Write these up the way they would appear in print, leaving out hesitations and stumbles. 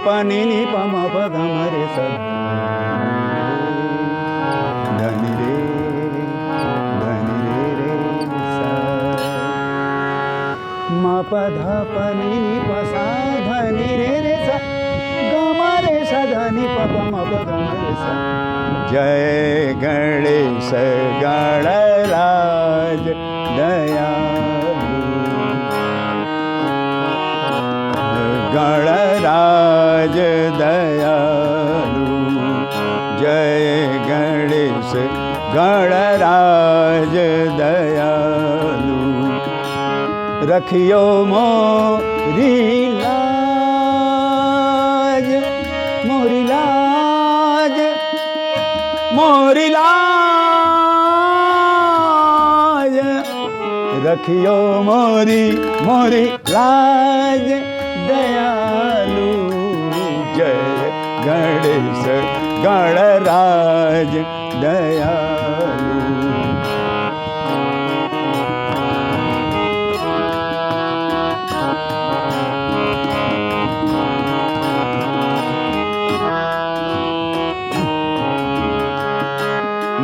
pani ni pa ma pa ga ma re sa dhani re sa ma pa dha pa ni pa sa dhani re sa ga ma re sa dhani pa pa ma pa ga ma re sa जय गणेश गणराज दयालु गणराज दयालु जय गणेश गणराज दयालु रखियो मोरी लाज मोरी लाज मोरी लाज रखियो मोरी मोरी लाज दयालु जय गणेश गणराज दयालु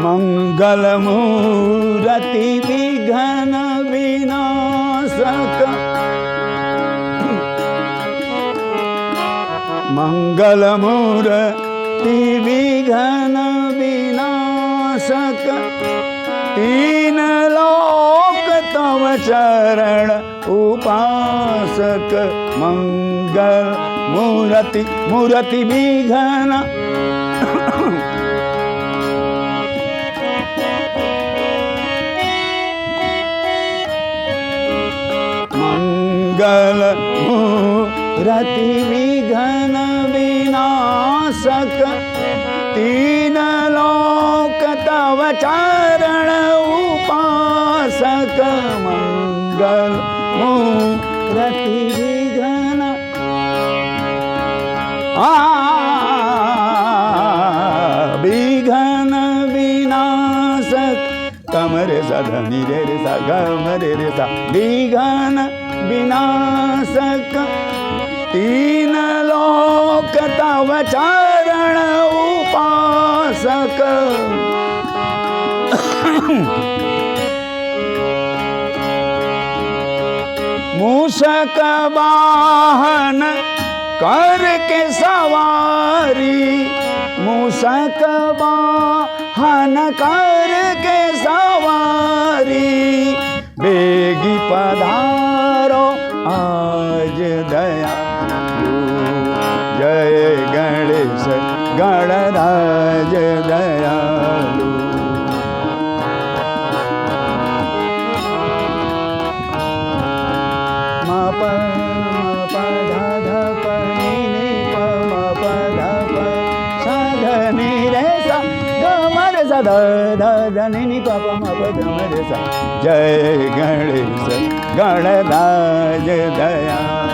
मंगल मूर्ति विघ्न विनाशक मंगल मूर्ति विघ्न विनाशक तीन लोक तव चरण उपासक मंगल मूर्ति मूर्ति विघ्न मंगल मूर्ति विघ्न विनाशक तीन लोक तव चरण उपासक मंगल मूर्ति विघ्न विघ्न विनाशक कमरे सा धनी रे सा गमरे रे सा विघ्न विनाशक तीन लोक तव चरण उपासक मूषक वाहन करके सवारी मूषक वाहन करके सवारी बेगी पधारो आज दयालु जय गणेश गणराज दयालु म प धा धा प नि नि प म प धा प सा ध नि रे सा ग म रे सा ध ध ध नि नि प प म प ग म रे सा जय गणेश गणराज दयालु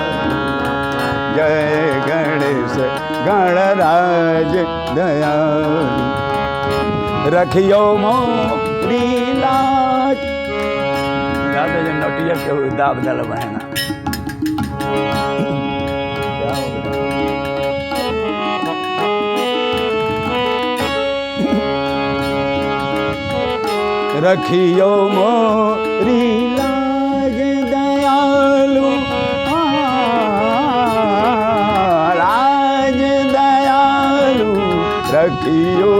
जय गणेश गणराज दयालु रखियो मोरी लाज याद है नोटिया के दाब दल बहना रखियो मोरी लाज दयालु राज दयालु रखियो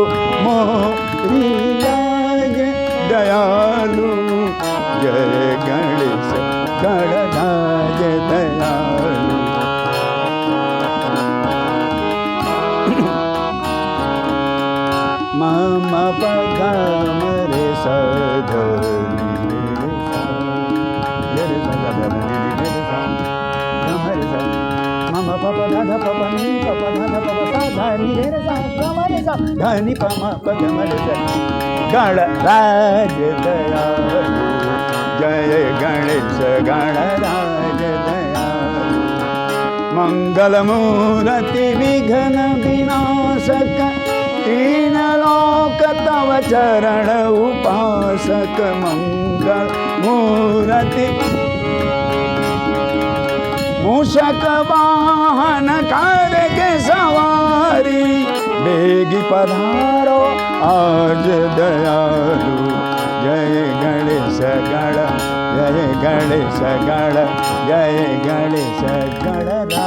मोरी लाज दयालु जय गणेश गणराज दयालु मम पगम रे सधनी रे सा मम पप धा धा पप नि पप धा धा पप सा धा नि रे सा ग म रे सा ध नि प म प ग म रे सा गणराज दयालु जय गणेश गणराज दयालु मंगल मूर्ति विघ्न विनाशक तीन लोक तव चरण उपासक मंगल मूर्ति मूषक वाहन कर के सवारी बेगी पधारो आज दयालु जय गणेश गण जय गणेश गण जय गणेश गणराज